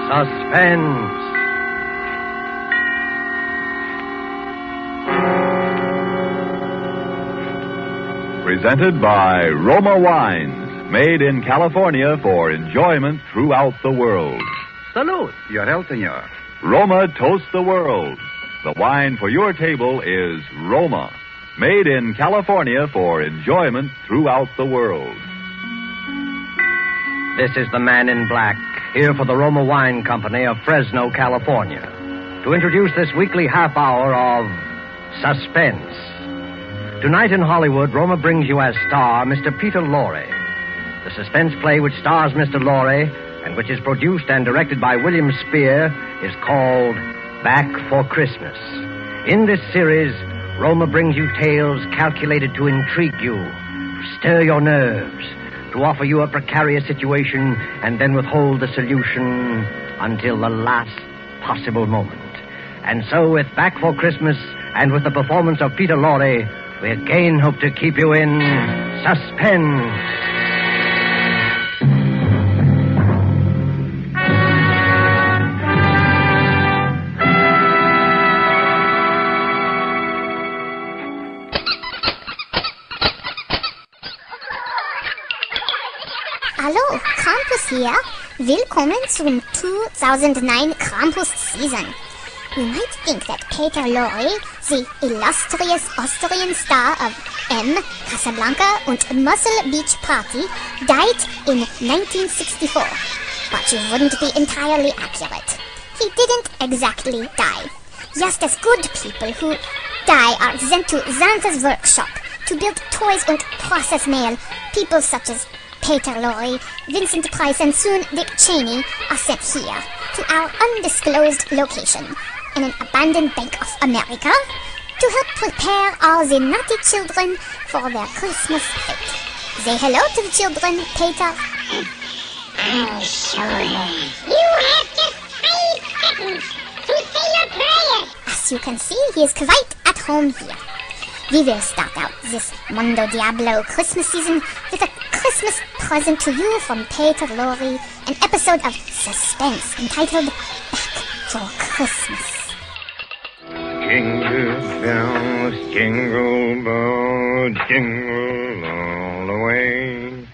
Suspense. Presented by Roma Wines, made in California for enjoyment throughout the world. Salud. Your health, senor. Roma toasts the world. The wine for your table is Roma, made in California for enjoyment throughout the world. This is the Man in Black, here for the Roma Wine Company of Fresno, California, to introduce this weekly half hour of Suspense. Tonight in Hollywood, Roma brings you as star Mr. Peter Lorre. The suspense play which stars Mr. Lorre and which is produced and directed by William Spear is called Back for Christmas. In this series, Roma brings you tales calculated to intrigue you, to stir your nerves, to offer you a precarious situation and then withhold the solution until the last possible moment. And so, with Back for Christmas and with the performance of Peter Lorre, we again hope to keep you in suspense. Hallo, Krampus hier. Willkommen zum 2009 Krampus Season. You might think that Peter Lorre, the illustrious Austrian star of M, Casablanca and Muscle Beach Party, died in 1964. But you wouldn't be entirely accurate. He didn't exactly die. Just as good people who die are sent to Santa's workshop to build toys and process mail, people such as Peter Lorre, Vincent Price, and soon Dick Cheney are sent here to our undisclosed location in an abandoned Bank of America to help prepare all the naughty children for their Christmas fete. Say hello to the children, Peter. Oh, sorry. You have just 5 seconds to say your prayer. As you can see, he is quite at home here. We will start out this Mondo Diablo Christmas season with a Christmas present to you from Peter Lorre, an episode of Suspense entitled Back for Christmas. Jingle bells, jingle bells, jingle all the way.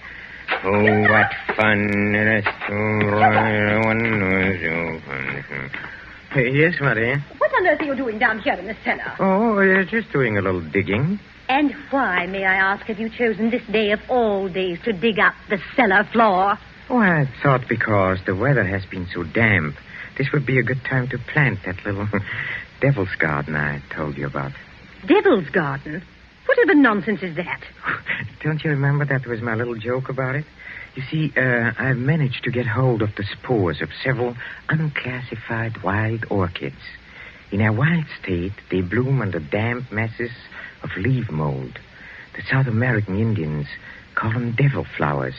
Oh, what fun it is to ride one was open. Yes, Maria? What on earth are you doing down here in the cellar? Oh, just doing a little digging. And why, may I ask, have you chosen this day of all days to dig up the cellar floor? Oh, I thought because the weather has been so damp, this would be a good time to plant that little devil's garden I told you about. Devil's garden? Whatever nonsense is that? Don't you remember that was my little joke about it? You see, I've managed to get hold of the spores of several unclassified wild orchids. In their wild state, they bloom under damp masses of leaf mold. The South American Indians call them devil flowers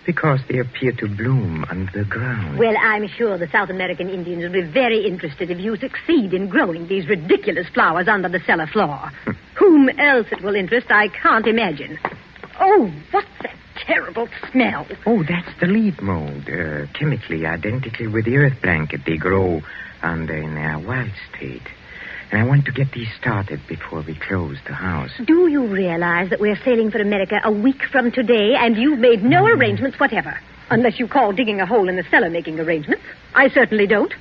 because they appear to bloom under the ground. Well, I'm sure the South American Indians will be very interested if you succeed in growing these ridiculous flowers under the cellar floor. Whom else it will interest, I can't imagine. Oh, what's that terrible smell? Oh, that's the leaf mold, chemically identical with the earth blanket they grow under in their wild state. And I want to get these started before we close the house. Do you realize that we're sailing for America a week from today, and you've made no arrangements whatever? Unless you call digging a hole in the cellar making arrangements. I certainly don't.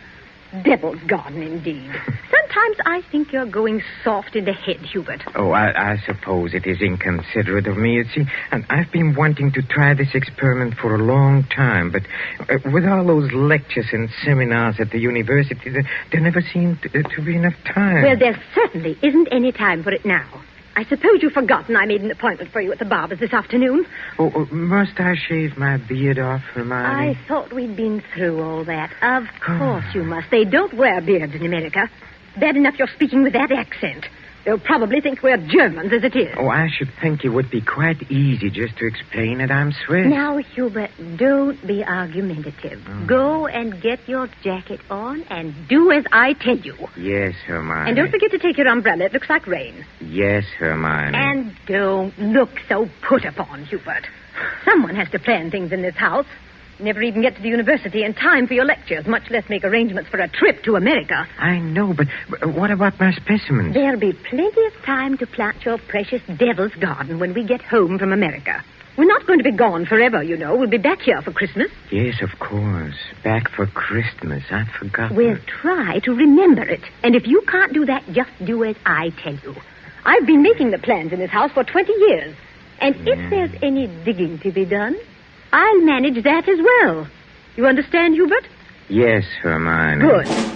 Devil's garden, indeed. Sometimes I think you're going soft in the head, Hubert. Oh, I suppose it is inconsiderate of me, you see. And I've been wanting to try this experiment for a long time, but with all those lectures and seminars at the university, there never seemed to be enough time. Well, there certainly isn't any time for it now. I suppose you've forgotten I made an appointment for you at the barber's this afternoon. Oh, must I shave my beard off, Hermione? I thought we'd been through all that. Of course you must. They don't wear beards in America. Bad enough you're speaking with that accent. They'll probably think we're Germans as it is. Oh, I should think it would be quite easy just to explain that I'm Swiss. Now, Hubert, don't be argumentative. Go and get your jacket on and do as I tell you. Yes, Hermione. And don't forget to take your umbrella. It looks like rain. Yes, Hermione. And don't look so put upon, Hubert. Someone has to plan things in this house. Never even get to the university in time for your lectures, much less make arrangements for a trip to America. I know, but what about my specimens? There'll be plenty of time to plant your precious devil's garden when we get home from America. We're not going to be gone forever, you know. We'll be back here for Christmas. Yes, of course. Back for Christmas. I'd forgotten. We'll try to remember it. And if you can't do that, just do as I tell you. I've been making the plans in this house for 20 years. And if there's any digging to be done, I'll manage that as well. You understand, Hubert? Yes, Hermione. Good.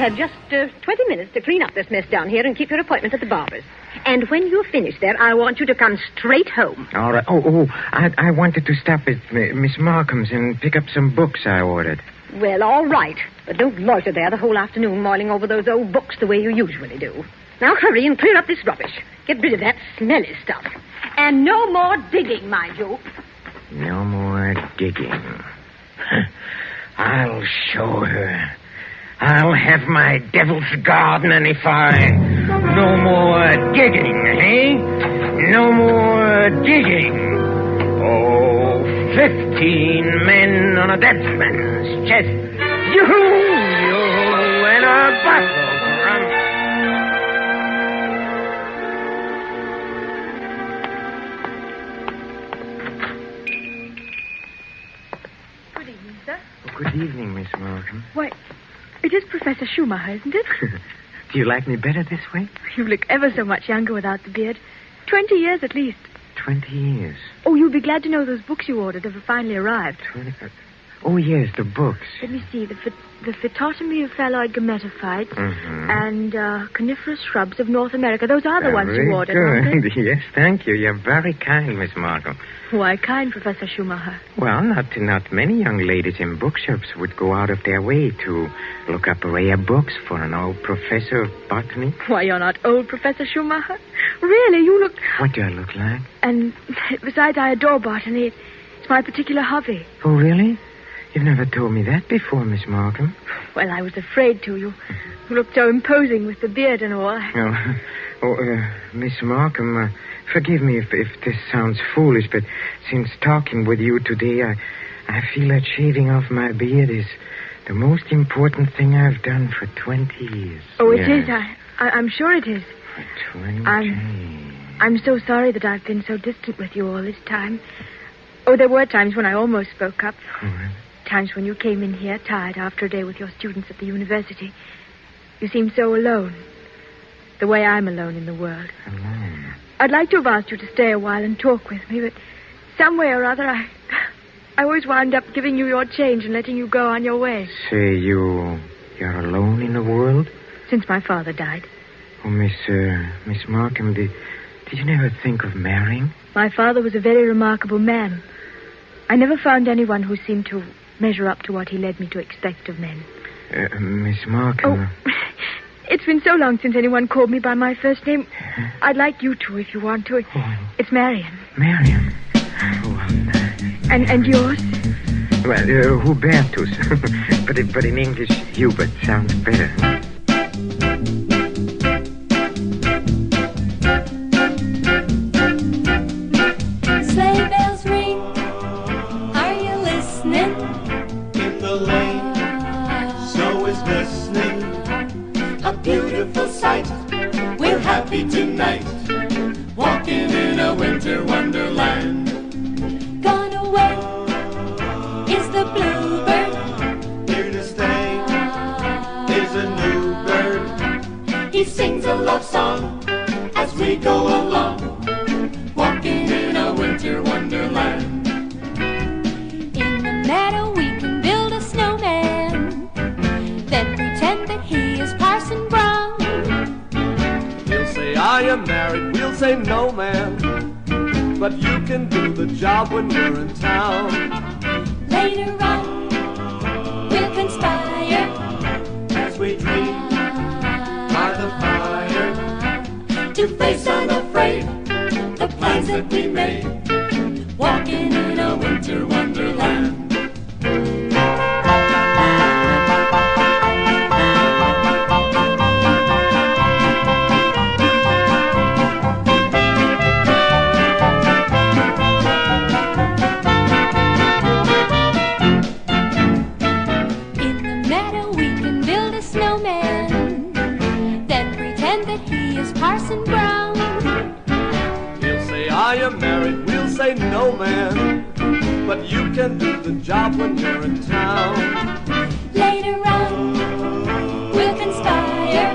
have just 20 minutes to clean up this mess down here and keep your appointment at the barber's. And when you're finished there, I want you to come straight home. All right. I wanted to stop at Miss Markham's and pick up some books I ordered. Well, all right. But don't loiter there the whole afternoon mulling over those old books the way you usually do. Now hurry and clear up this rubbish. Get rid of that smelly stuff. And no more digging, mind you. No more digging. I'll show her. I'll have my devil's garden, and if I... No more digging, eh? No more digging. Oh, 15 men on a dead man's chest. Yoo-hoo, and a bottle of rum. Good evening, sir. Oh, good evening, Miss Markham. Why, it is Professor Schumacher, isn't it? Do you like me better this way? You look ever so much younger without the beard. 20 years at least. 20 years. Oh, you'll be glad to know those books you ordered have finally arrived. Oh, yes, the books. Let me see. The Phytotomy of Phalloid Gametophytes and Coniferous Shrubs of North America. Those are the ones you ordered, aren't they? Yes, thank you. You're very kind, Miss Markham. Why kind, Professor Schumacher? Well, not many young ladies in bookshops would go out of their way to look up rare books for an old professor of botany. Why, you're not old, Professor Schumacher. Really, you look... What do I look like? And besides, I adore botany. It's my particular hobby. Oh, really? You've never told me that before, Miss Markham. Well, I was afraid to. You looked so imposing with the beard and all. Miss Markham, forgive me if this sounds foolish, but since talking with you today, I feel that shaving off my beard is the most important thing I've done for 20 years. Oh, it is. I'm sure it is. For 20. I'm so sorry that I've been so distant with you all this time. Oh, there were times when I almost spoke up. Times when you came in here tired after a day with your students at the university. You seemed so alone. The way I'm alone in the world. Alone? I'd like to have asked you to stay a while and talk with me, but some way or other I always wound up giving you your change and letting you go on your way. Say you're alone in the world? Since my father died. Oh, Miss Markham, did you never think of marrying? My father was a very remarkable man. I never found anyone who seemed to measure up to what he led me to expect of men. Miss Markham... Oh, it's been so long since anyone called me by my first name. I'd like you to, if you want to. It's Marion. Marion? Oh, and yours? Well, Hubertus. but in English, Hubert sounds better. Sleigh bells ring. Are you listening? In the lane, snow is glistening. A beautiful sight. We're happy tonight, walking in a winter wonderland. Gone away is the bluebird. Here to stay is a new bird. He sings a love song as we go along, walking in a winter wonderland. In the meadow we can build a snowman, then pretend that he is Parson Brown. He'll say, I am married, we'll say, no, man. But you can do the job when you're in town. Later on, we'll conspire As we dream by the fire, to face unafraid the plans that we made, walking in a winter wonderland. in the meadow. We can build a snowman, then pretend that he is Parson Brown. He'll say, I am married, we'll say, no, man. But you can do the job when you're in town. Later on, we'll conspire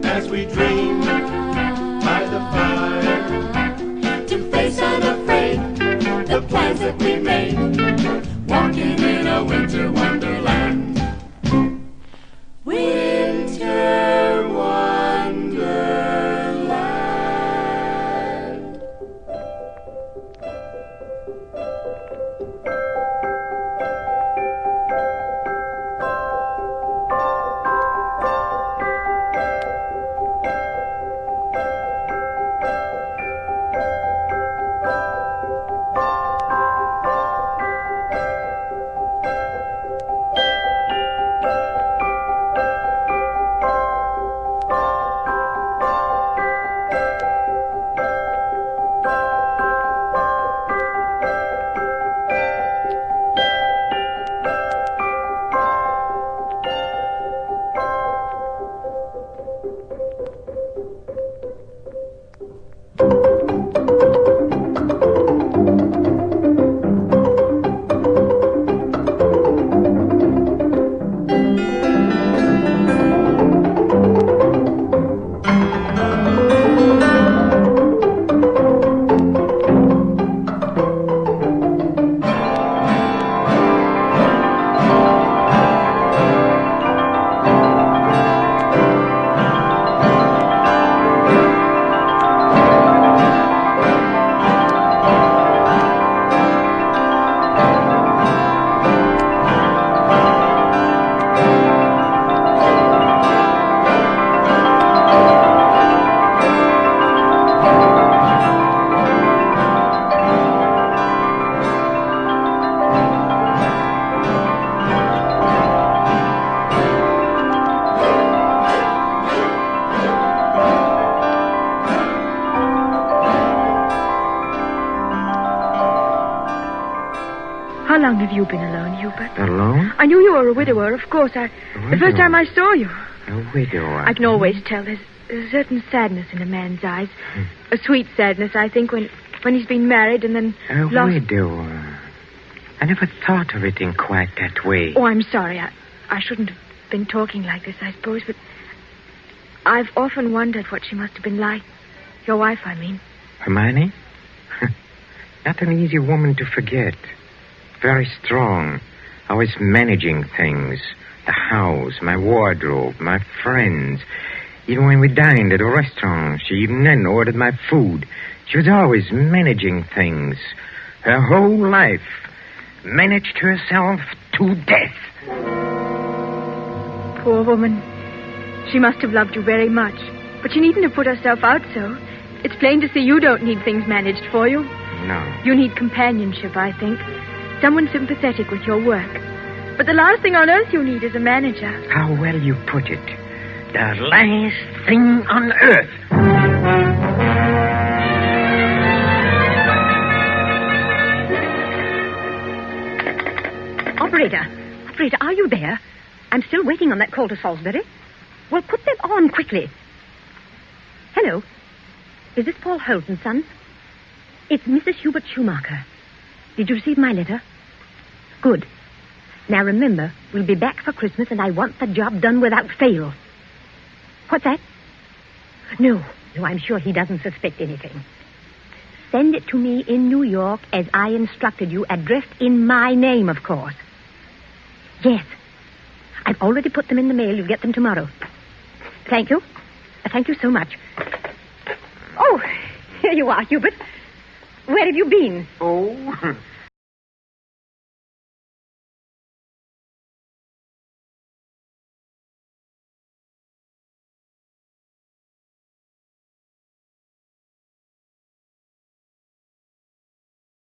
As we dream by the fire, to face unafraid the plans that we made, walking in a winter wonderland. Winter wonderland. How long have you been alone, Hubert? Alone? I knew you were a widower, of course. The first time I saw you. A widower? I can always tell. There's a certain sadness in a man's eyes. A sweet sadness, I think, when he's been married and then A lost... widower. I never thought of it in quite that way. Oh, I'm sorry. I shouldn't have been talking like this, I suppose, but I've often wondered what she must have been like. Your wife, I mean. Hermione? Not an easy woman to forget. Very strong. Always managing things. The house, my wardrobe, my friends. Even when we dined at a restaurant, she even then ordered my food. She was always managing things. Her whole life. Managed herself to death. Poor woman. She must have loved you very much. But she needn't have put herself out so. It's plain to see you don't need things managed for you. No. You need companionship, I think. Someone sympathetic with your work. But the last thing on earth you need is a manager. How well you put it. The last thing on earth. Operator, are you there? I'm still waiting on that call to Salisbury. Well, put them on quickly. Hello. Is this Paul Holden's son? It's Mrs. Hubert Schumacher. Did you receive my letter? Good. Now remember, we'll be back for Christmas and I want the job done without fail. What's that? No, I'm sure he doesn't suspect anything. Send it to me in New York as I instructed you, addressed in my name, of course. Yes. I've already put them in the mail. You'll get them tomorrow. Thank you. Thank you so much. Oh, here you are, Hubert. Where have you been? Oh.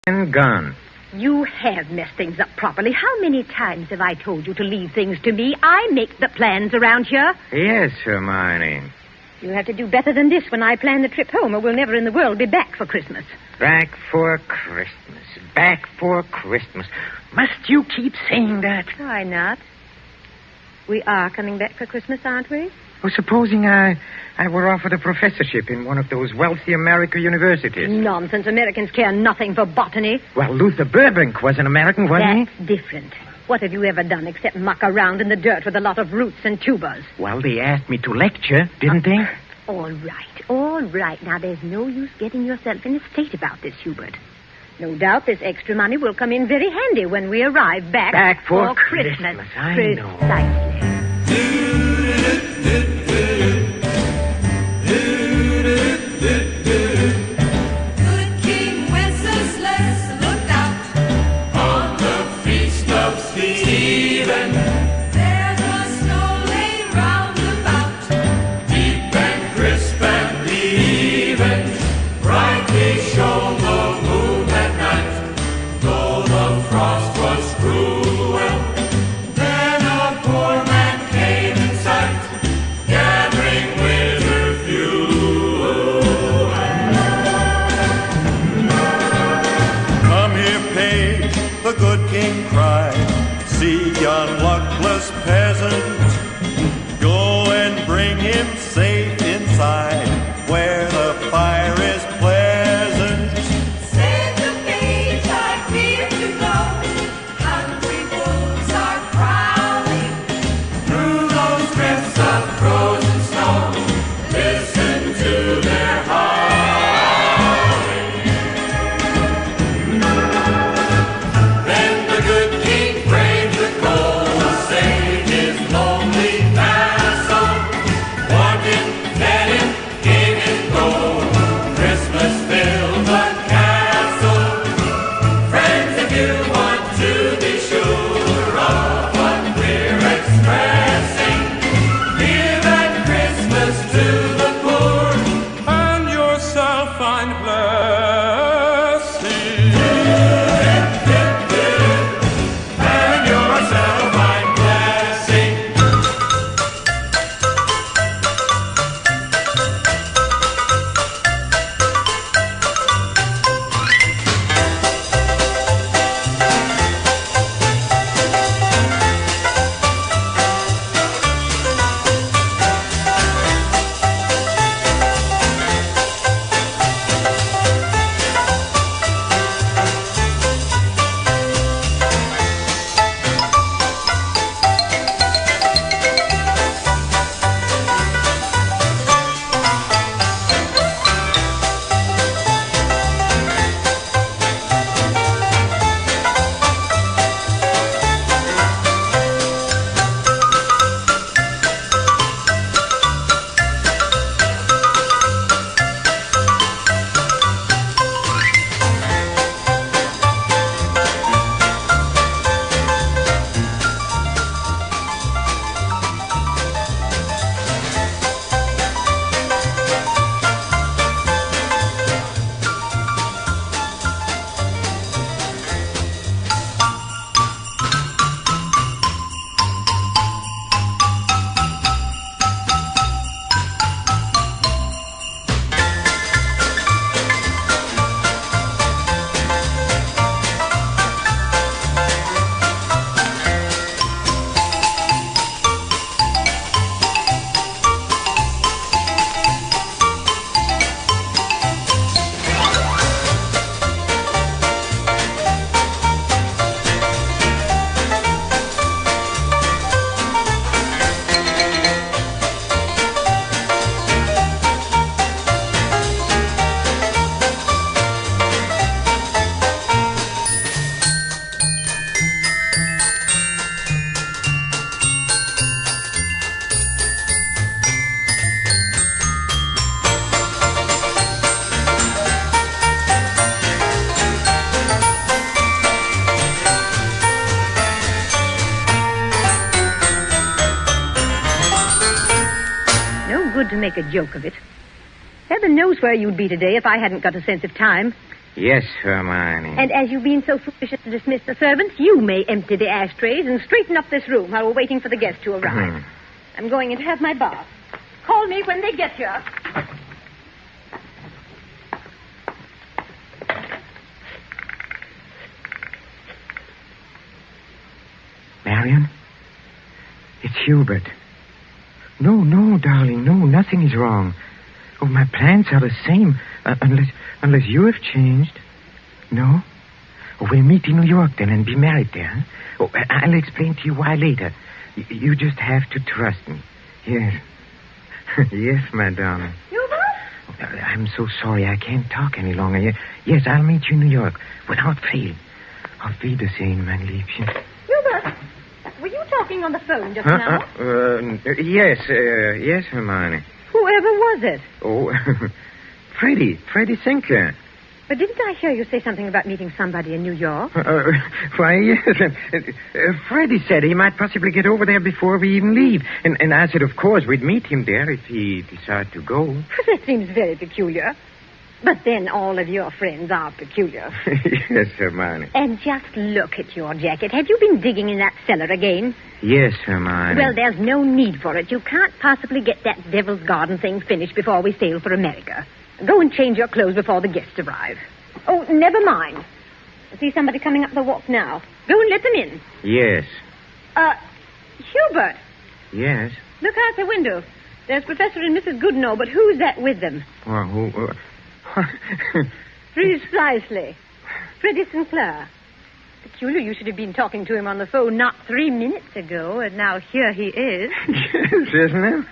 And gone. You have messed things up properly. How many times have I told you to leave things to me? I make the plans around here. Yes, Hermione. You have to do better than this when I plan the trip home, or we'll never in the world be back for Christmas. Back for Christmas. Back for Christmas. Must you keep saying that? Why not? We are coming back for Christmas, aren't we? Oh, supposing I were offered a professorship in one of those wealthy American universities. Nonsense. Americans care nothing for botany. Well, Luther Burbank was an American, wasn't That's different. What have you ever done except muck around in the dirt with a lot of roots and tubers? Well, they asked me to lecture, didn't they? All right. Now, there's no use getting yourself in a state about this, Hubert. No doubt this extra money will come in very handy when we arrive back for Christmas. I know. Precisely. Good King Wenceslas looked out on the feast of Stephen. There's a snow laid round about, deep and crisp and even. Brightly shone the moon that night, though the frost was cruel. Then a poor man came in sight, gathering winter fuel. Come here, page, the good king cried. See yon luckless peasant. Go and bring him safe inside, where the fire is pleasant. Said the page, I fear to go. Hungry wolves are prowling through those drifts of frozen snow. Listen to their howling. Then the good king braved the cold, saved his lonely castle. Wanted, fed him, gave him gold. Christmas filled the castle. Friends, if you want to be sure of what we're expressing, give at Christmas to the poor. And yourself find blessing. And yourself find blessing. to make a joke of it. Heaven knows where you'd be today if I hadn't got a sense of time. Yes, Hermione. And as you've been so foolish as to dismiss the servants, you may empty the ashtrays and straighten up this room while we're waiting for the guests to arrive. I'm going in to have my bath. Call me when they get here. Marion? It's Hubert. No, darling, no, nothing is wrong. Oh, my plans are the same, unless you have changed. No? Oh, we'll meet in New York then and be married there, huh? Oh, I'll explain to you why later. You just have to trust me. Yes. Yes, my darling. Hubert? Oh, I'm so sorry I can't talk any longer. Yes, I'll meet you in New York without fail. Auf Wiedersehen, mein Liebchen. Hubert, were you talking on the phone just now? Yes, Hermione. Whoever was it? Oh, Freddie Sinclair. But didn't I hear you say something about meeting somebody in New York? Why, yes. Freddie said he might possibly get over there before we even leave. And I said, of course, we'd meet him there if he decided to go. That seems very peculiar. But then all of your friends are peculiar. Yes, Hermione. And just look at your jacket. Have you been digging in that cellar again? Yes, Hermione. Well, there's no need for it. You can't possibly get that Devil's Garden thing finished before we sail for America. Go and change your clothes before the guests arrive. Oh, never mind. I see somebody coming up the walk now. Go and let them in. Yes. Hubert. Yes? Look out the window. There's Professor and Mrs. Goodenough, but who's that with them? Well, who... Precisely. Freddie Sinclair. Peculiar you should have been talking to him on the phone not 3 minutes ago, and now here he is. Yes, isn't it?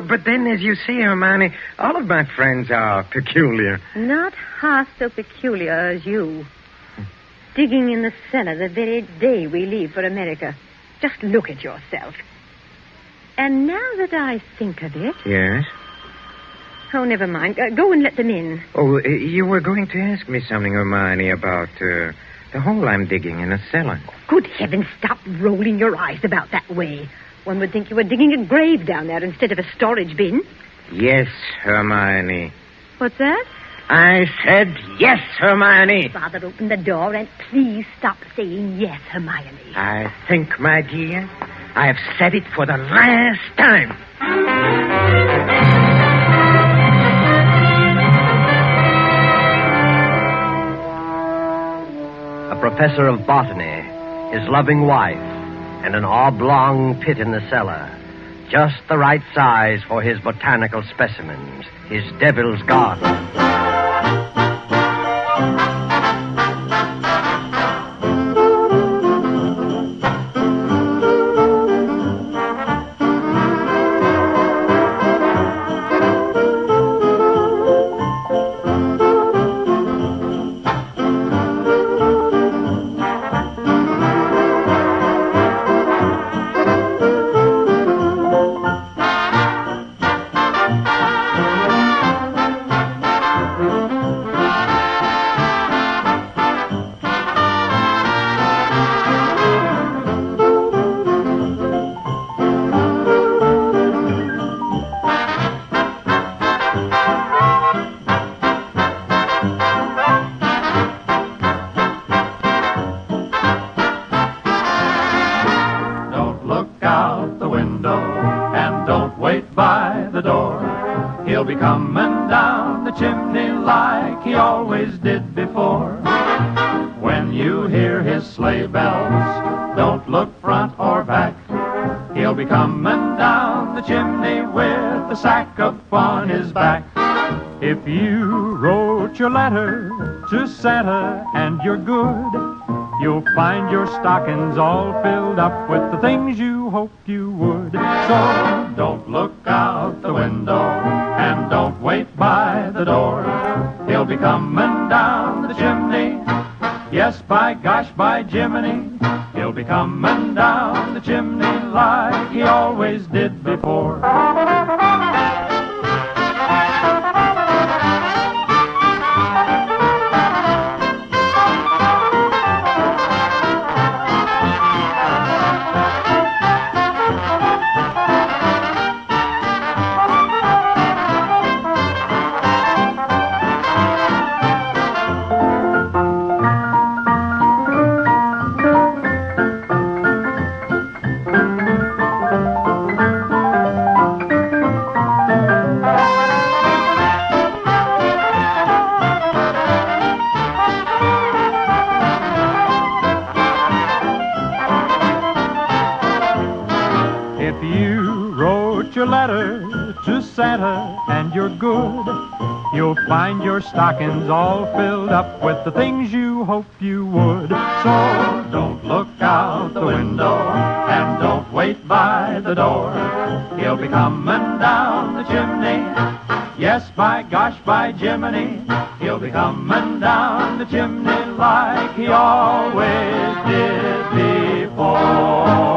But then, as you say, Hermione, all of my friends are peculiar. Not half so peculiar as you. Digging in the cellar the very day we leave for America. Just look at yourself. And now that I think of it... Yes? Oh, never mind. Go and let them in. Oh, you were going to ask me something, Hermione, about the hole I'm digging in a cellar. Good heavens, stop rolling your eyes about that way. One would think you were digging a grave down there instead of a storage bin. Yes, Hermione. What's that? I said yes, Hermione. Father, open the door and please stop saying yes, Hermione. I think, my dear, I have said it for the last time. A professor of botany, his loving wife, and an oblong pit in the cellar. Just the right size for his botanical specimens, his devil's garden. He'll be coming down the chimney like he always did before. When you hear his sleigh bells, don't look front or back. He'll be coming down the chimney with a sack upon his back. If you wrote your letter to Santa and you're good, you'll find your stockings all filled up with the things you hoped you would. So don't look out the window and don't wait by the door. He'll be coming down the chimney. Yes, by gosh, by Jiminy. He'll be coming down the chimney like he always did before. your letter to Santa and you're good, you'll find your stockings all filled up with the things you hoped you would. So don't look out the window and don't wait by the door. He'll be coming down the chimney. Yes, by gosh, by Jiminy, he'll be coming down the chimney like he always did before.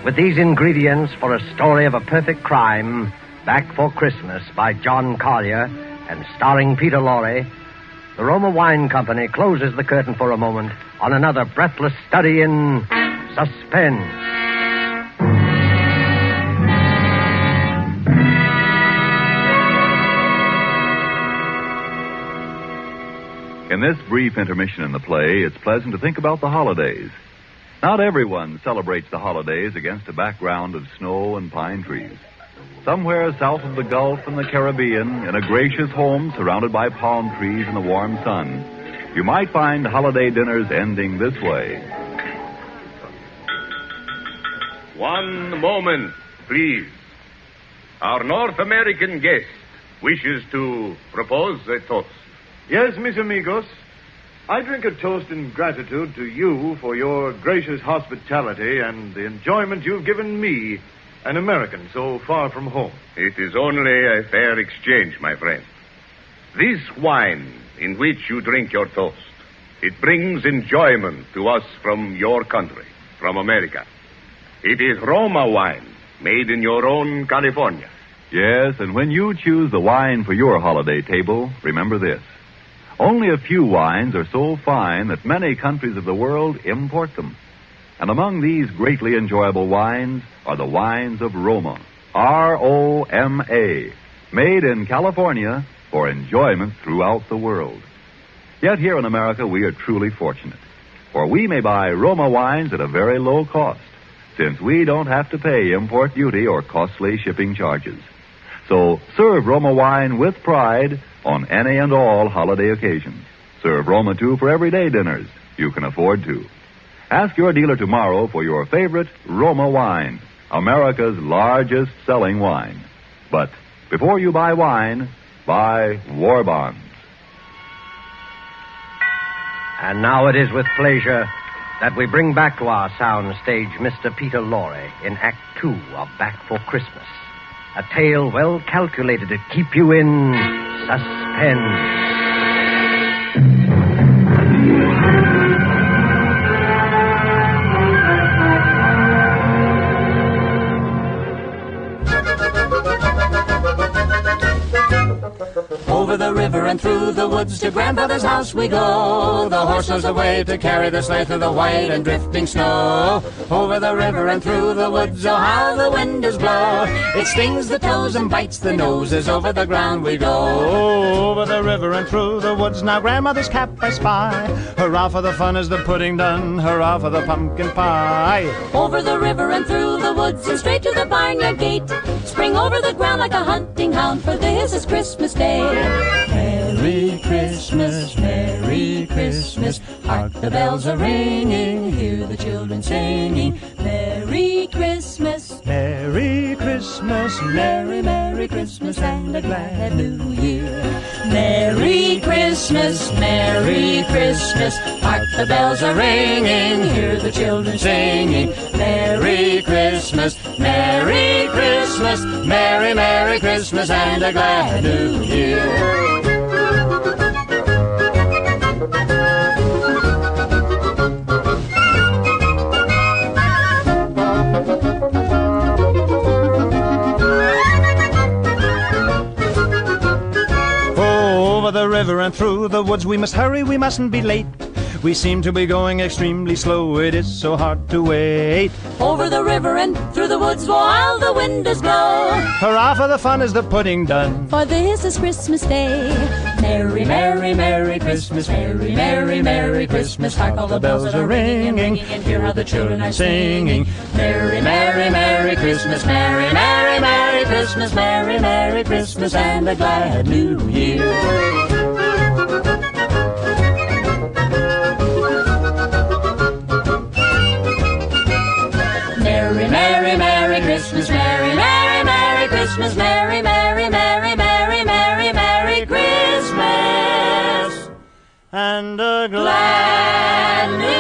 With these ingredients for a story of a perfect crime, Back for Christmas by John Collier and starring Peter Lorre, the Roma Wine Company closes the curtain for a moment on another breathless study in suspense. In this brief intermission in the play, it's pleasant to think about the holidays. Not everyone celebrates the holidays against a background of snow and pine trees. Somewhere south of the Gulf and the Caribbean, in a gracious home surrounded by palm trees in the warm sun, you might find holiday dinners ending this way. One moment, please. Our North American guest wishes to propose a toast. Yes, mis amigos. I drink a toast in gratitude to you for your gracious hospitality and the enjoyment you've given me, an American so far from home. It is only a fair exchange, my friend. This wine in which you drink your toast, it brings enjoyment to us from your country, from America. It is Roma wine, made in your own California. Yes, and when you choose the wine for your holiday table, remember this. Only a few wines are so fine that many countries of the world import them. And among these greatly enjoyable wines are the wines of Roma, R-O-M-A, made in California for enjoyment throughout the world. Yet here in America we are truly fortunate, for we may buy Roma wines at a very low cost, since we don't have to pay import duty or costly shipping charges. So serve Roma wine with pride on any and all holiday occasions. Serve Roma, too, for everyday dinners you can afford to. Ask your dealer tomorrow for your favorite Roma wine, America's largest selling wine. But before you buy wine, buy war bonds. And now it is with pleasure that we bring back to our sound stage Mr. Peter Lorre in Act 2 of Back for Christmas. A tale well calculated to keep you in suspense. Over the river and through the woods to grandfather's house we go. The horse knows the way to carry the sleigh through the white and drifting snow. Over the river and through the woods, oh how the wind does blow. It stings the toes and bites the noses, over the ground we go. Over the river and through the woods, now grandmother's cap I spy. Hurrah for the fun is the pudding done, hurrah for the pumpkin pie. Over the river and through the woods and straight to the barnyard gate. Spring over the ground like a hunting hound, for this is Christmas Day. Merry Christmas, Merry Christmas, hark the bells are ringing, hear the children singing. Merry Christmas, Merry Christmas, Merry, Merry Christmas and a glad New Year. Merry Christmas, Merry Christmas, hark the bells are ringing, hear the children singing. Merry Christmas, Merry Christmas, Merry, Merry Christmas and a glad New Year. Over the river and through the woods we must hurry, we mustn't be late. We seem to be going extremely slow, it is so hard to wait. Over the river and through the woods while the wind does blow. Hurrah for the fun is the pudding done, for this is Christmas Day. Merry, Merry, Merry Christmas, Merry, Merry, Merry Christmas, hark all the bells are ringing, and hear how the children are singing. Merry, Merry, Merry Christmas, Merry, Merry, Merry Christmas, Merry, Merry Christmas and a glad New Year. Merry, Merry, Merry Christmas, Merry, Merry, Merry Christmas, Merry, Merry, Merry, Merry, Merry, Merry Christmas, and a glad New Year.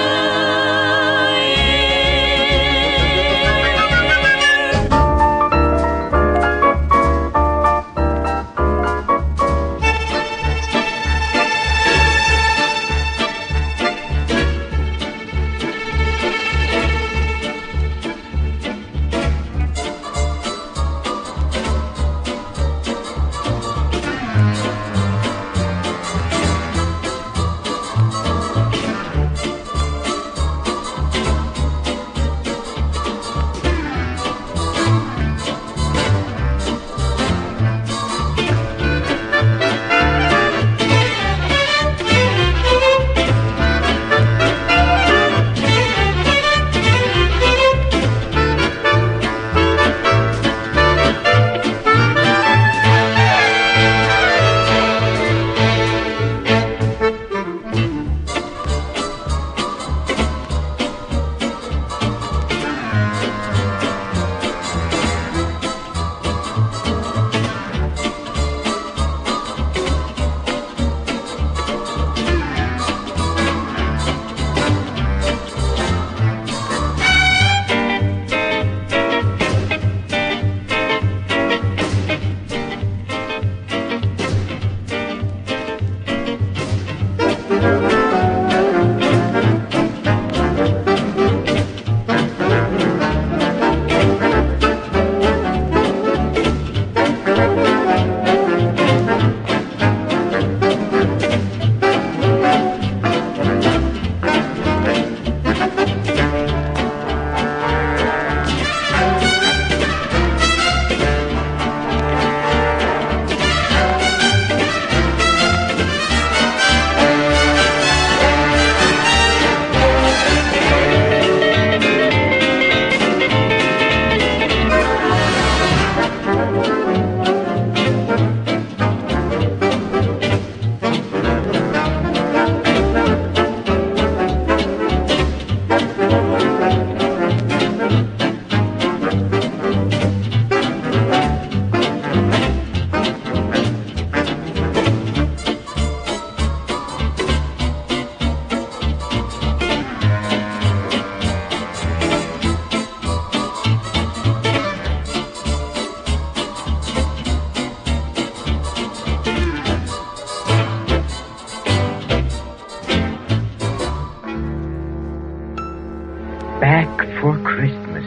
For Christmas.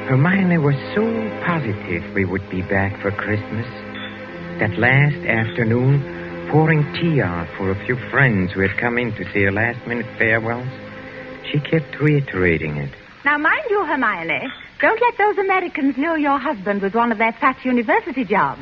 Hermione was so positive we would be back for Christmas that last afternoon pouring tea out for a few friends who had come in to say last-minute farewells. She kept reiterating it. Now, mind you, Hermione, don't let those Americans know your husband was one of their fat university jobs.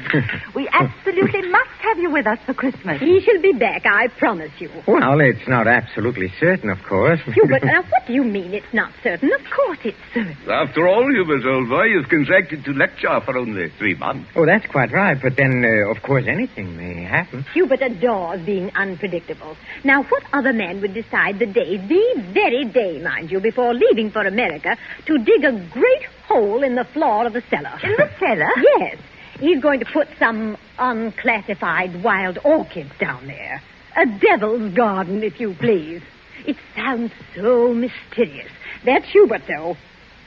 We absolutely must have you with us for Christmas. He shall be back, I promise you. Well, it's not absolutely certain, of course. Hubert, now what do you mean it's not certain? Of course it's certain. After all, Hubert, old boy, you've contracted to lecture for only 3 months. Oh, that's quite right. But then, of course, anything may happen. Hubert adores being unpredictable. Now, what other man would decide the very day, mind you, before leaving for America, to dig a great hole in the floor of the cellar? In the cellar? Yes. He's going to put some unclassified wild orchids down there. A devil's garden, if you please. It sounds so mysterious. That's Hubert, though.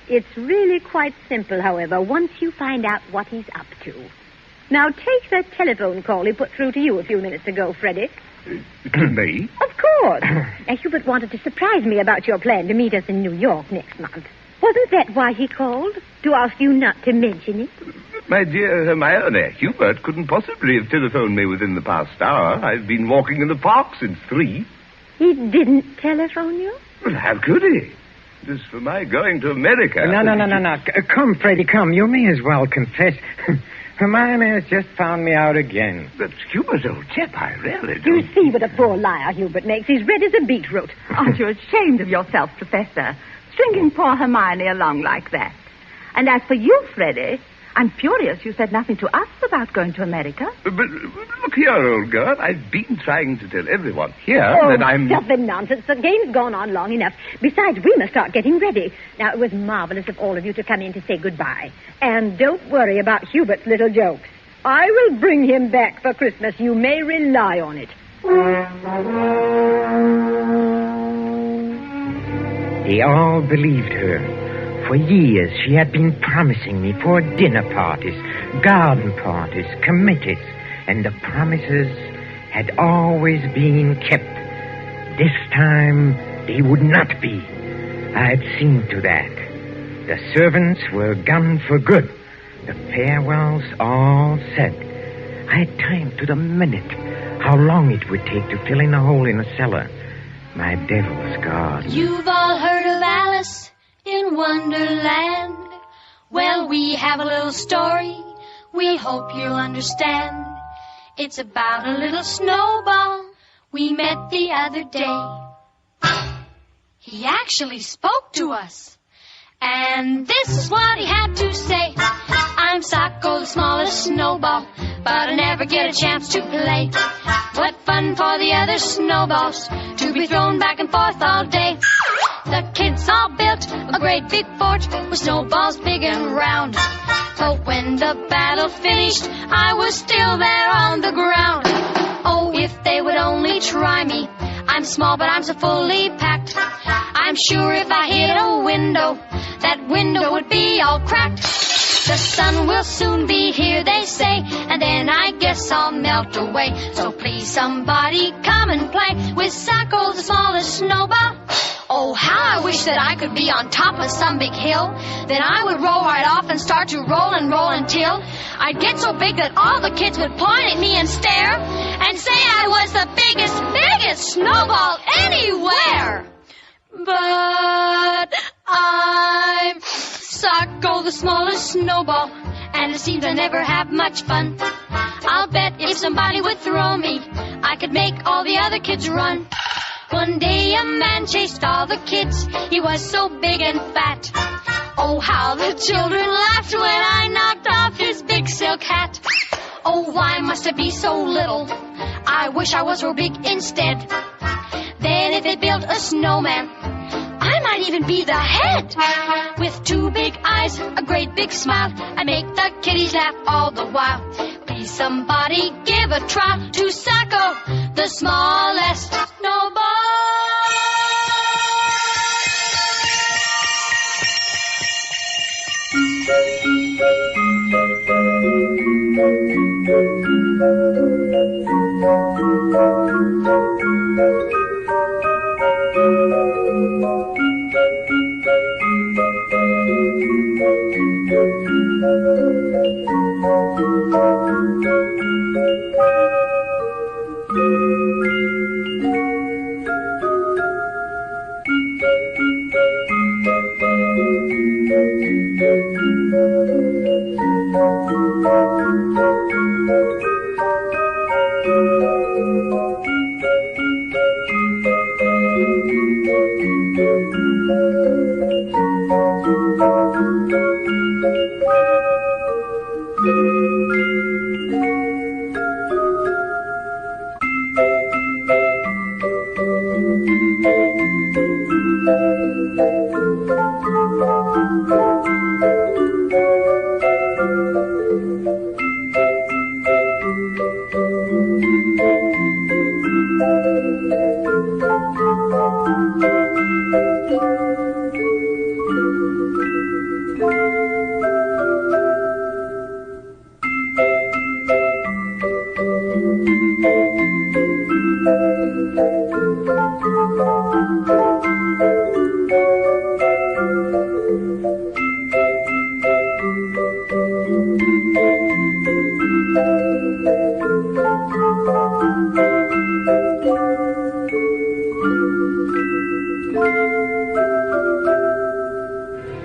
It's really quite simple, however, once you find out what he's up to. Now, take that telephone call he put through to you a few minutes ago, Freddie. To me? Of course. Now, Hubert wanted to surprise me about your plan to meet us in New York next month. Wasn't that why he called? To ask you not to mention it? My dear Hermione, Hubert couldn't possibly have telephoned me within the past hour. I've been walking in the park since 3. He didn't telephone you? Well, how could he? As for my going to America... No. Come, Freddie, come. You may as well confess. Hermione has just found me out again. But Hubert, old chap, I really don't... You see what a poor liar Hubert makes. He's red as a beetroot. Aren't you ashamed of yourself, Professor? Stringing poor Hermione along like that. And as for you, Freddie, I'm furious you said nothing to us about going to America. But look here, old girl. I've been trying to tell everyone here that I'm... Stuff and nonsense. The game's gone on long enough. Besides, we must start getting ready. Now, it was marvelous of all of you to come in to say goodbye. And don't worry about Hubert's little jokes. I will bring him back for Christmas. You may rely on it. They all believed her. For years, she had been promising me for dinner parties, garden parties, committees, and the promises had always been kept. This time, they would not be. I had seen to that. The servants were gone for good. The farewells all said. I had timed to the minute how long it would take to fill in a hole in a cellar. My devil's garden. You've all heard of Alice in Wonderland. Well, we have a little story we hope you'll understand. It's about a little snowball we met the other day. He actually spoke to us, and this is what he had to say. I'm Socko, the smallest snowball, but I never get a chance to play. What fun for the other snowballs to be thrown back and forth all day. The kids all built a great big fort with snowballs big and round. But when the battle finished, I was still there on the ground. Oh, if they would only try me. I'm small, but I'm so fully packed. I'm sure if I hit a window, that window would be all cracked. The sun will soon be here, they say, and then I guess I'll melt away. So please, somebody come and play with Socko, the smallest snowball. Oh, how I wish that I could be on top of some big hill. Then I would roll right off and start to roll until I'd get so big that all the kids would point at me and stare and say I was the biggest snowball anywhere. But I'm Socko, the smallest snowball, and it seems I never have much fun. I'll bet if somebody would throw me, I could make all the other kids run. One day a man chased all the kids. He was so big and fat. Oh, how the children laughed when I knocked off his big silk hat. Oh, why must I be so little? I wish I was so big instead. Then if they built a snowman, I might even be the head. With 2 big eyes, a great big smile, I make the kiddies laugh all the while. Please somebody give a try to Socko, the smallest snowball.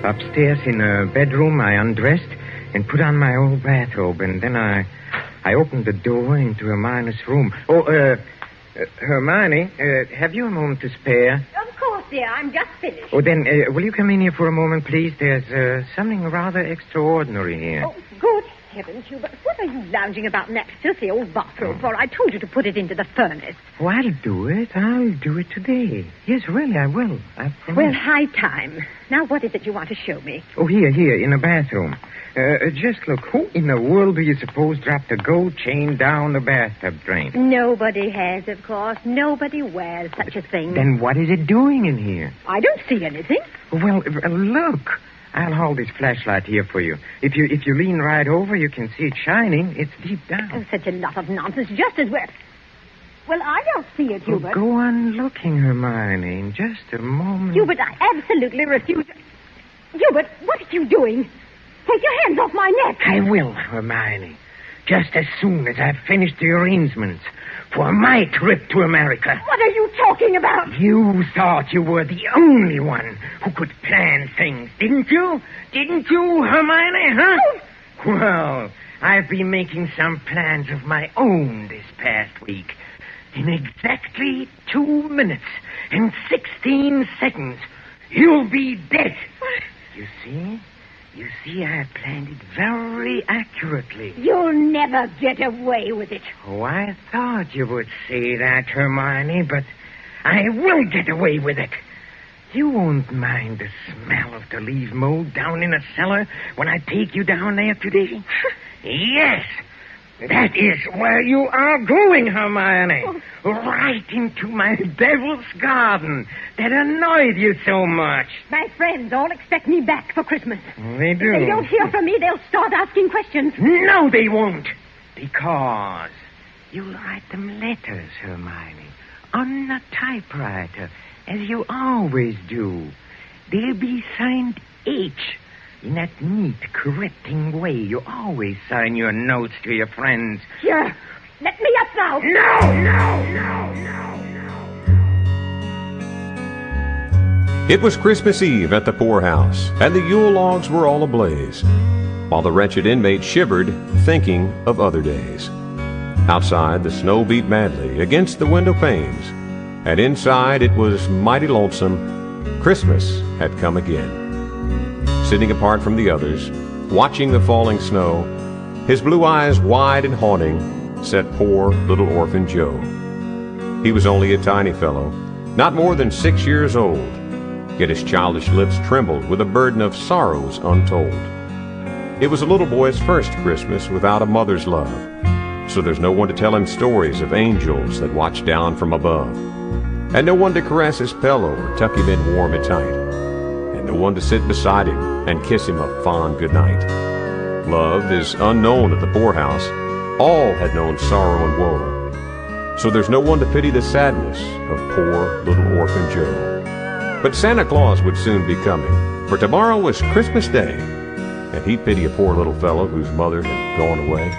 Upstairs in a bedroom, I undressed and put on my old bathrobe, and then I opened the door into Hermione's room. Hermione, have you a moment to spare? Of course, dear. I'm just finished. Oh, then, will you come in here for a moment, please? There's something rather extraordinary here. Oh, good heavens, Hubert. What are you lounging about in that filthy old bathrobe for? I told you to put it into the furnace. Oh, I'll do it. I'll do it today. Yes, really, I will. I promise. Well, high time. Now, what is it you want to show me? Oh, here, in the bathroom. Just look. Who in the world do you suppose dropped a gold chain down the bathtub drain? Nobody has, of course. Nobody wears such a thing. Then what is it doing in here? I don't see anything. Well, look. I'll hold this flashlight here for you. If you lean right over, you can see it shining. It's deep down. Oh, such a lot of nonsense. Just as well. Well, I don't see it, Hubert. Go on looking, Hermione, in just a moment. Hubert, I absolutely refuse. Hubert, what are you doing? Take your hands off my neck. I will, Hermione. Just as soon as I've finished the arrangements for my trip to America. What are you talking about? You thought you were the only one who could plan things, didn't you? Didn't you, Hermione, huh? Oh. Well, I've been making some plans of my own this past week. In exactly 2 minutes and 16 seconds, you'll be dead. You see, I planned it very accurately. You'll never get away with it. Oh, I thought you would say that, Hermione, but I will get away with it. You won't mind the smell of the leaf mold down in the cellar when I take you down there today? Yes. That is where you are going, Hermione. Oh. Right into my devil's garden that annoyed you so much. My friends all expect me back for Christmas. They do. If they don't hear from me, they'll start asking questions. No, they won't. Because you'll write them letters, Hermione, on a typewriter, as you always do. They'll be signed H. In that neat, correcting way you always sign your notes to your friends. Here, let me up now. No. It was Christmas Eve at the poorhouse, and the Yule logs were all ablaze, while the wretched inmate shivered, thinking of other days. Outside, the snow beat madly against the window panes, and inside it was mighty lonesome. Christmas had come again. Sitting apart from the others, watching the falling snow, his blue eyes wide and haunting, sat poor little orphan Joe. He was only a tiny fellow, not more than 6 years old, yet his childish lips trembled with a burden of sorrows untold. It was a little boy's first Christmas without a mother's love, so there's no one to tell him stories of angels that watch down from above, and no one to caress his pillow or tuck him in warm and tight, and no one to sit beside him and kiss him a fond goodnight. Love is unknown at the poorhouse. All had known sorrow and woe, so there's no one to pity the sadness of poor little orphan Joe. But Santa Claus would soon be coming, for tomorrow was Christmas Day, and he'd pity a poor little fellow whose mother had gone away.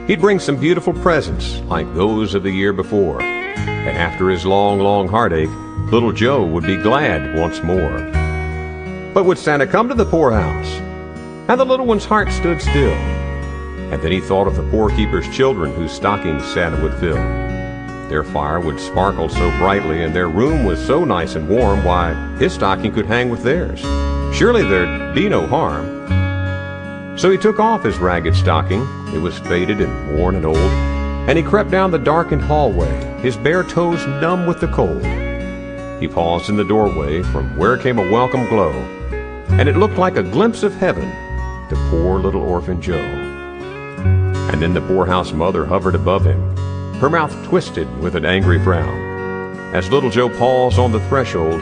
He'd bring some beautiful presents like those of the year before, and after his long, long heartache, little Joe would be glad once more. But would Santa come to the poorhouse? And the little one's heart stood still. And then he thought of the poor keeper's children whose stockings Santa would fill. Their fire would sparkle so brightly, and their room was so nice and warm, why, his stocking could hang with theirs. Surely there'd be no harm. So he took off his ragged stocking. It was faded and worn and old, and he crept down the darkened hallway, his bare toes numb with the cold. He paused in the doorway, from where came a welcome glow, and it looked like a glimpse of heaven to poor little orphan Joe. And then the poorhouse mother hovered above him, her mouth twisted with an angry frown, as little Joe paused on the threshold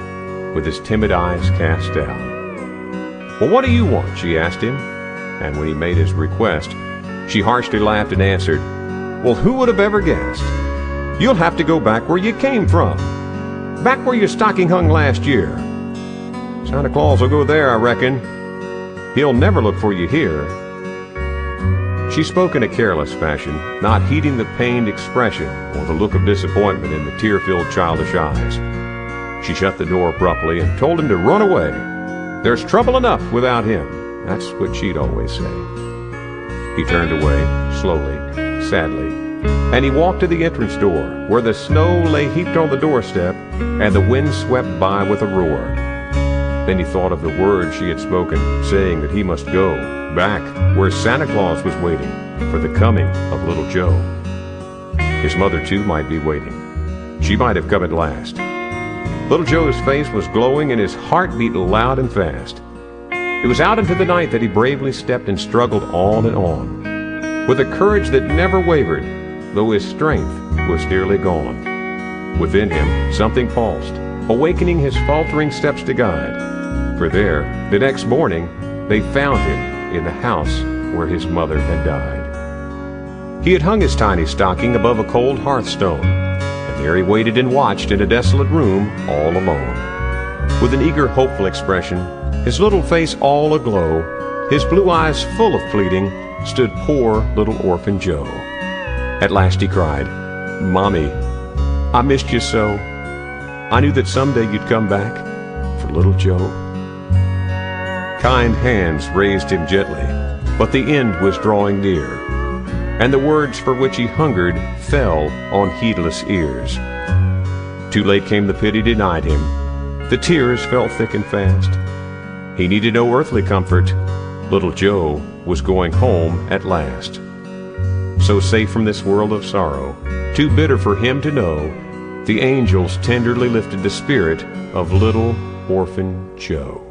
with his timid eyes cast down. "Well, what do you want?" she asked him, and when he made his request, she harshly laughed and answered, "Well, who would have ever guessed? You'll have to go back where you came from, back where your stocking hung last year. Santa Claus will go there, I reckon. He'll never look for you here." She spoke in a careless fashion, not heeding the pained expression or the look of disappointment in the tear-filled childish eyes. She shut the door abruptly and told him to run away. There's trouble enough without him. That's what she'd always say. He turned away, slowly, sadly, and he walked to the entrance door, where the snow lay heaped on the doorstep and the wind swept by with a roar. Then he thought of the words she had spoken, saying that he must go back where Santa Claus was waiting for the coming of little Joe. His mother, too, might be waiting. She might have come at last. Little Joe's face was glowing and his heart beat loud and fast. It was out into the night that he bravely stepped and struggled on and on, with a courage that never wavered, though his strength was nearly gone. Within him, something pulsed, awakening his faltering steps to guide. For there, the next morning, they found him in the house where his mother had died. He had hung his tiny stocking above a cold hearthstone, and there he waited and watched in a desolate room all alone. With an eager, hopeful expression, his little face all aglow, his blue eyes full of pleading, stood poor little orphan Joe. At last he cried, "Mommy, I missed you so. I knew that someday you'd come back for little Joe." Kind hands raised him gently, but the end was drawing near, and the words for which he hungered fell on heedless ears. Too late came the pity denied him. The tears fell thick and fast. He needed no earthly comfort. Little Joe was going home at last. So safe from this world of sorrow, too bitter for him to know, the angels tenderly lifted the spirit of little orphan Joe.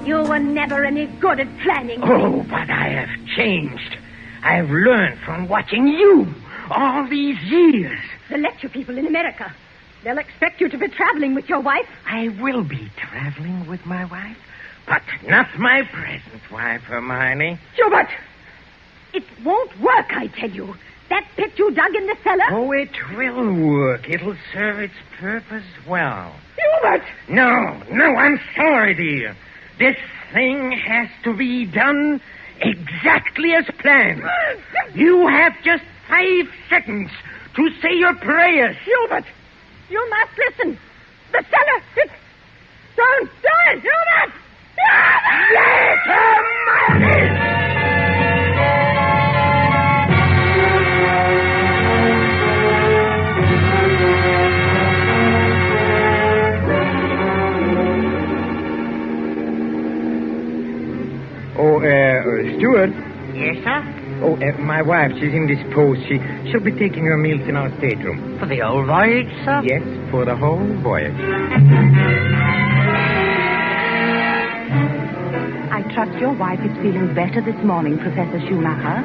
You were never any good at planning. Oh, but I have changed. I have learned from watching you all these years. The lecture people in America. They'll expect you to be traveling with your wife. I will be traveling with my wife, but not my present wife, Hermione. Hubert! It won't work, I tell you. That pit you dug in the cellar? Oh, it will work. It'll serve its purpose well. Hubert! No, I'm sorry, dear. This thing has to be done exactly as planned. You have just 5 seconds to say your prayers. Hubert, you must listen. The cellar, it's... Don't do it, Hubert! Let her marry! Stuart? Yes, sir? Oh, my wife, she's indisposed. She'll be taking her meals in our stateroom. For the whole voyage, sir? Yes, for the whole voyage. I trust your wife is feeling better this morning, Professor Schumacher.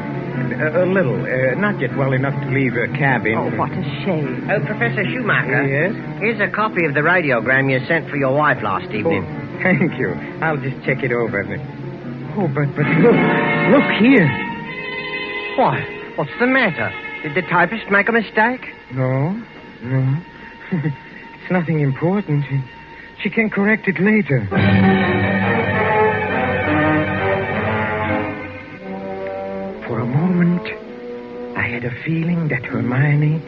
A little. Not yet well enough to leave her cabin. Oh, what a shame. Oh, Professor Schumacher. Yes? Here's a copy of the radiogram you sent for your wife last evening. Oh, thank you. I'll just check it over. Oh, but look here. What? What's the matter? Did the typist make a mistake? No. It's nothing important. She can correct it later. For a moment, I had a feeling that Hermione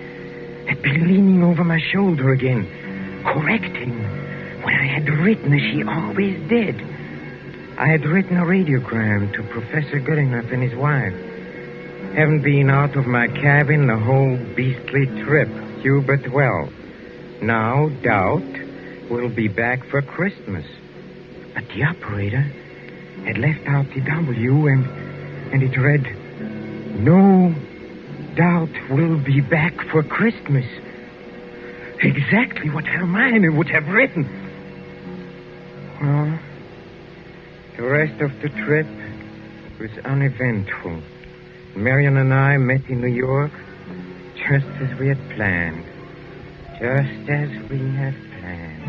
had been leaning over my shoulder again, correcting what I had written as she always did. I had written a radiogram to Professor Goodenough and his wife. Haven't been out of my cabin the whole beastly trip, Hubert. Well, now doubt we'll be back for Christmas. But the operator had left out the W and it read, no doubt we'll be back for Christmas. Exactly what Hermione would have written. Well, the rest of the trip was uneventful. Marion and I met in New York just as we had planned. Just as we had planned.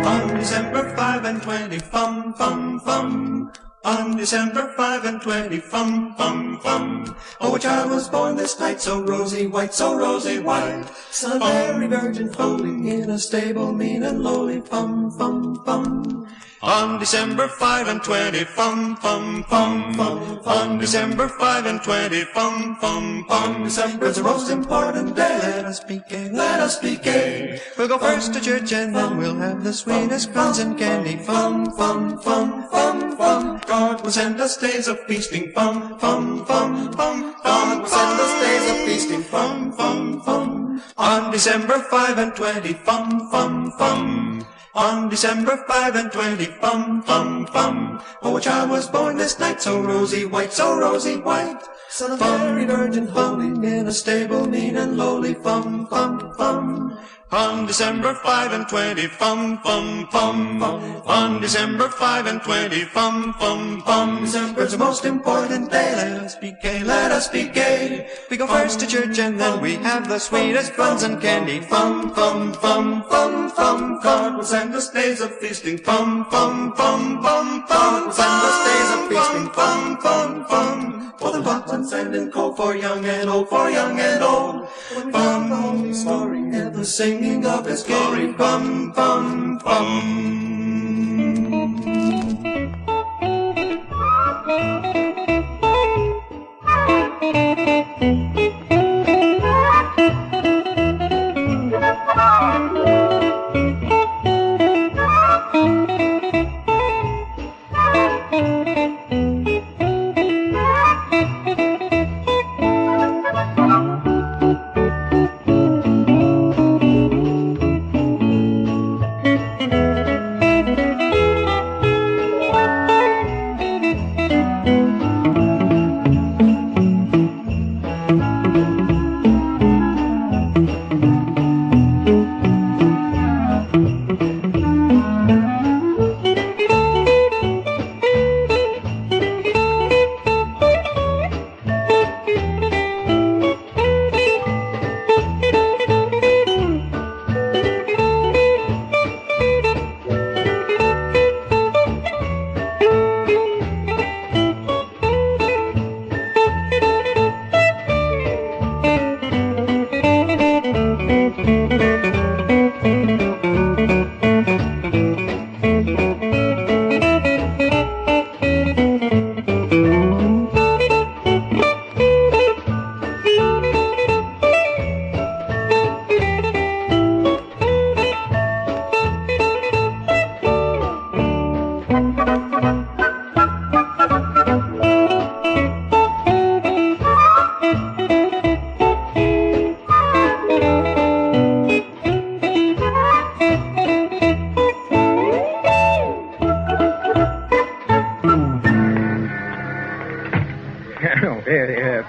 On December 5 and 20, fum, fum, fum. On December 5 and 20, fum, fum, fum. Oh, a child was born this night, so rosy white, so rosy white. Son of Mary Virgin floating in a stable mean and lowly, fum, fum, fum. On December 5 and 20, fum, fum, fum, fum. On December 5 and 20, fum, fum, fum. December's the most important day. Let us be gay, let us be gay. We'll go first to church and then we'll have the sweetest buns and candy. Fum, fum, fum, fum, fum. God will send us days of feasting. Fum, fum, fum, fum. God will send us days of feasting. Fum, fum, fum. On December 5 and 20, fum, fum, fum. On December 5 and 20, fum, fum, fum. Oh, a child was born this night, so rosy white, so rosy white. Son of Mary Virgin floating in a stable mean and lowly, fum, fum, fum. On December 5 and 20, fum, fum, fum. On December 5 and 20, fum, fum, fum. December's the most important day. Let us be gay, let us be gay. We go first to church and then we have the sweetest buns and candy. Fum, fum, fum, fum, fum. God will send us days of feasting. Fum, fum, fum, fum, fum. God will send us days of feasting. Fum, fum, fum. For the hot and sand and cold, for young and old, for young and old. Fum, holy story, ever singing of his glory. Fum, fum, fum.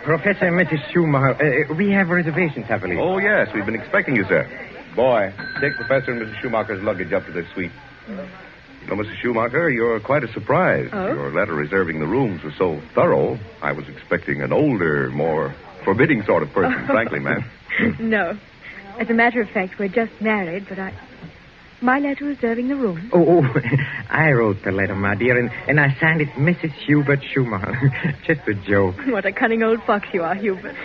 Professor and Mrs. Schumacher, we have reservations, I believe. Oh, yes. We've been expecting you, sir. Boy, take Professor and Mrs. Schumacher's luggage up to their suite. You know, Mrs. Schumacher, you're quite a surprise. Oh? Your letter reserving the rooms was so thorough, I was expecting an older, more forbidding sort of person, frankly, ma'am. No. As a matter of fact, we're just married, but my letter reserving the room. Oh, I wrote the letter, my dear, and I signed it Mrs. Hubert Schumacher. Just a joke. What a cunning old fox you are, Hubert.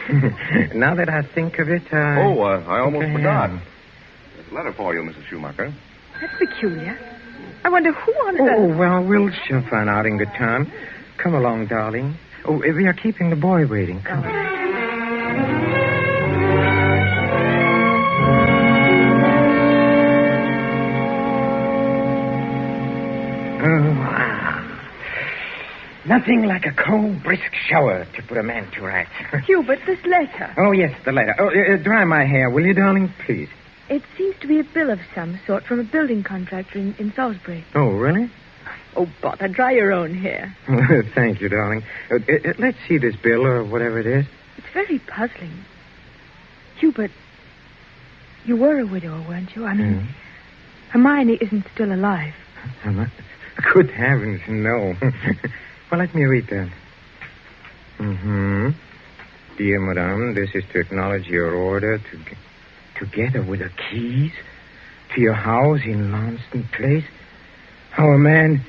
Now that I think of it, I almost forgot. There's a letter for you, Mrs. Schumacher. That's peculiar. I wonder who on earth... Oh, well, we'll sure find out in good time. Come along, darling. Oh, we are keeping the boy waiting. Come on. Nothing like a cold, brisk shower to put a man to rights. Hubert, this letter. Oh, yes, the letter. Oh, dry my hair, will you, darling? Please. It seems to be a bill of some sort from a building contractor in Salisbury. Oh, really? Oh, bother, dry your own hair. Thank you, darling. Let's see this bill or whatever it is. It's very puzzling. Hubert, you were a widower, weren't you? I mean, Hermione isn't still alive. Good heavens, no. Well, let me read that. Dear Madame, this is to acknowledge your order together with the keys to your house in Launceston Place. Our man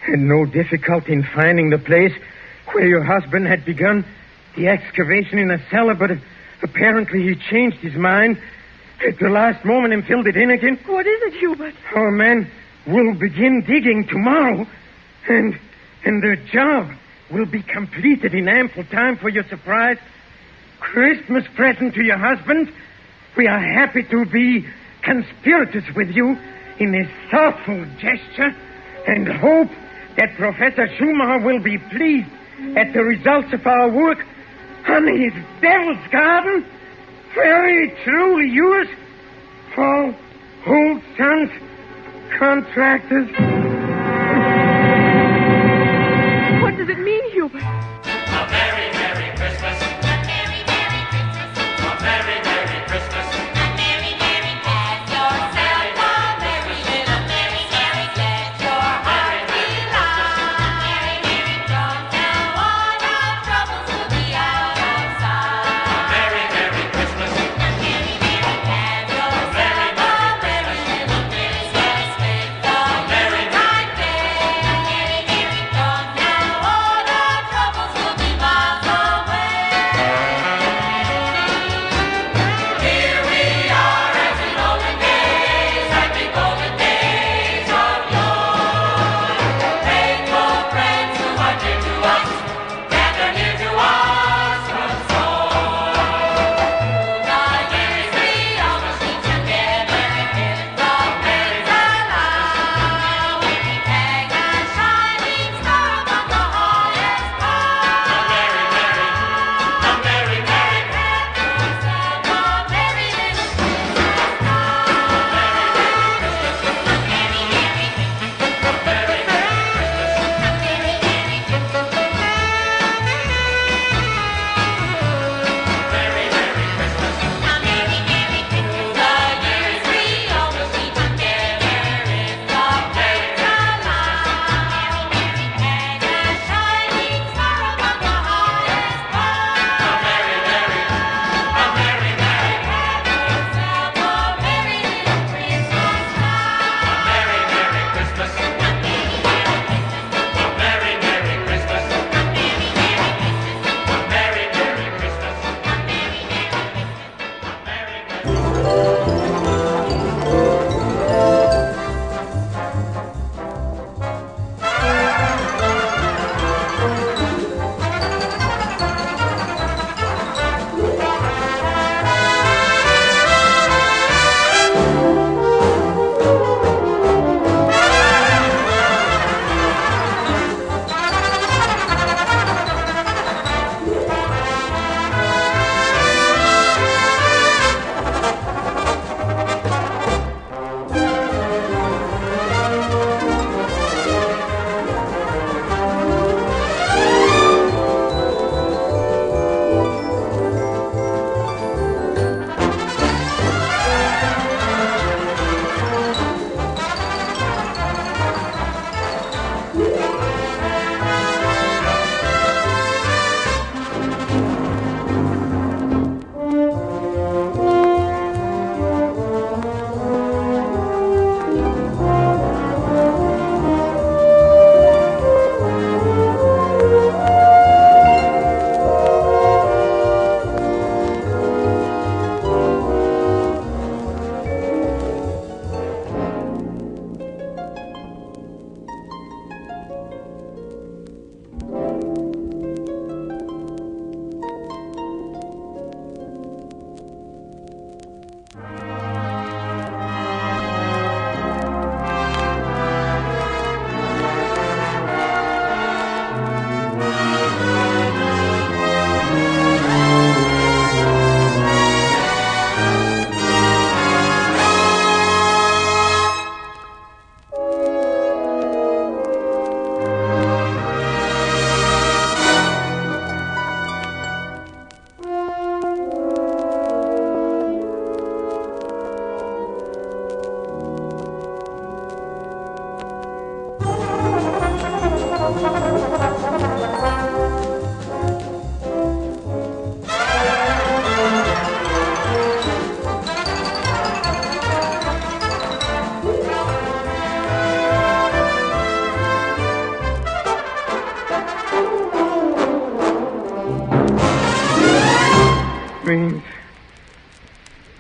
had no difficulty in finding the place where your husband had begun the excavation in the cellar, but apparently he changed his mind at the last moment and filled it in again. What is it, Hubert? Our man will begin digging tomorrow, and the job will be completed in ample time for your surprise Christmas present to your husband. We are happy to be conspirators with you in this thoughtful gesture and hope that Professor Schumacher will be pleased at the results of our work on his devil's garden. Very truly yours, Paul Holt Sons Contractors. What does it mean, Hubert? A Merry, Merry Christmas. A Merry, Merry Christmas. A Merry, Merry Christmas. A Merry, Merry Have yourself a merry little Merry, Merry let your heart be light. Merry, Merry from now on our troubles will be out of sight. A Merry, Merry Christmas. A Merry, Merry Have yourself a merry little Christmas. A merry time.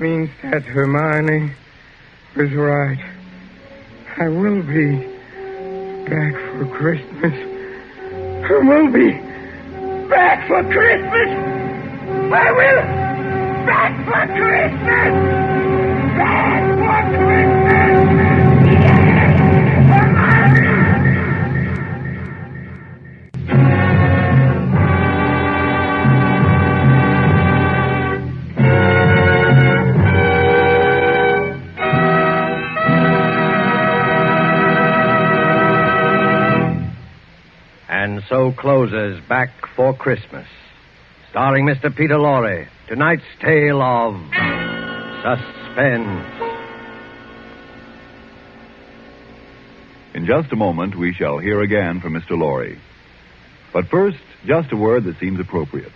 means that Hermione was right. I will be back for Christmas. I will be back for Christmas. I will back for Christmas. Back for Christmas. Yes, Hermione. And so closes Back for Christmas, starring Mr. Peter Lorre, tonight's tale of Suspense. In just a moment, we shall hear again from Mr. Lorre. But first, just a word that seems appropriate.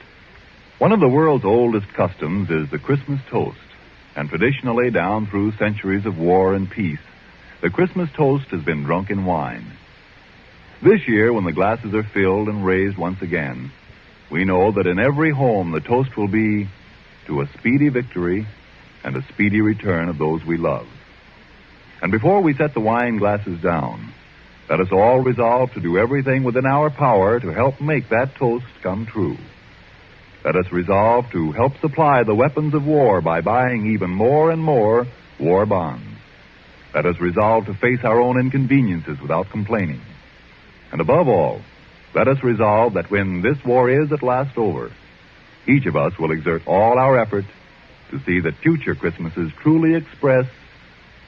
One of the world's oldest customs is the Christmas toast, and traditionally, down through centuries of war and peace, the Christmas toast has been drunk in wine. This year, when the glasses are filled and raised once again, we know that in every home the toast will be to a speedy victory and a speedy return of those we love. And before we set the wine glasses down, let us all resolve to do everything within our power to help make that toast come true. Let us resolve to help supply the weapons of war by buying even more and more war bonds. Let us resolve to face our own inconveniences without complaining. And above all, let us resolve that when this war is at last over, each of us will exert all our effort to see that future Christmases truly express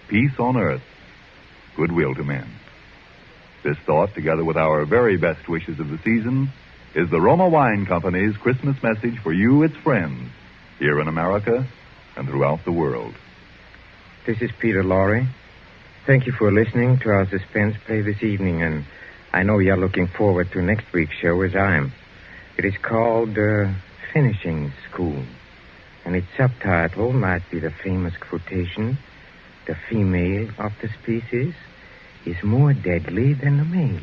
peace on earth, goodwill to men. This thought, together with our very best wishes of the season, is the Roma Wine Company's Christmas message for you, its friends, here in America and throughout the world. This is Peter Lorre. Thank you for listening to our suspense play this evening, and I know you're looking forward to next week's show as I am. It is called Finishing School, and its subtitle might be the famous quotation, "The female of the species is more deadly than the male."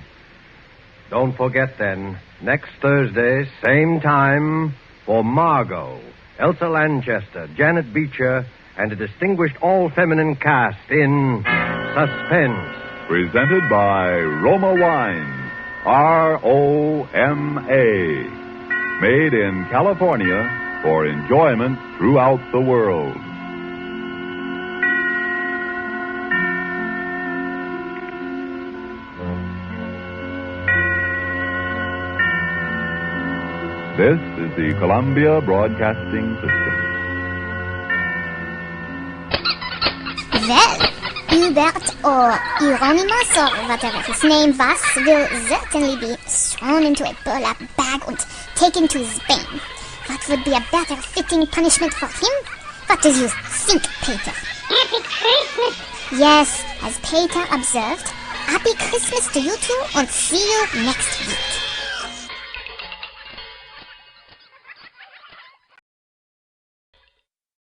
Don't forget, then, next Thursday, same time, for Margot, Elsa Lanchester, Janet Beecher, and a distinguished all-feminine cast in Suspense. Presented by Roma Wines, R-O-M-A. Made in California for enjoyment throughout the world. This is the Columbia Broadcasting System. Well, Hubert or Hieronymus or whatever his name was will certainly be thrown into a burlap bag and taken to Spain. What would be a better fitting punishment for him? What do you think, Peter? Happy Christmas! Yes, as Peter observed, Happy Christmas to you two and see you next week.